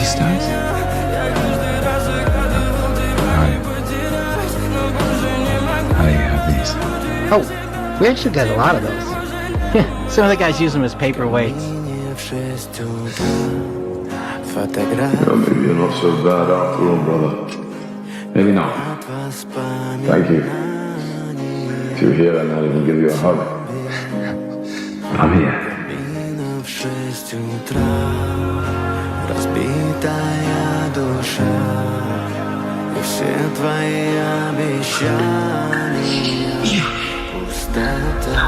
stars? How do you have these? Oh, we actually got a lot of those. Yeah, some of the guys use them as paperweights. Maybe you're not so bad after all, brother. Maybe not. Thank you. If you're here, I'd not even give you a hug. I'm here. Разбитая душа, и все твои обещания пустота.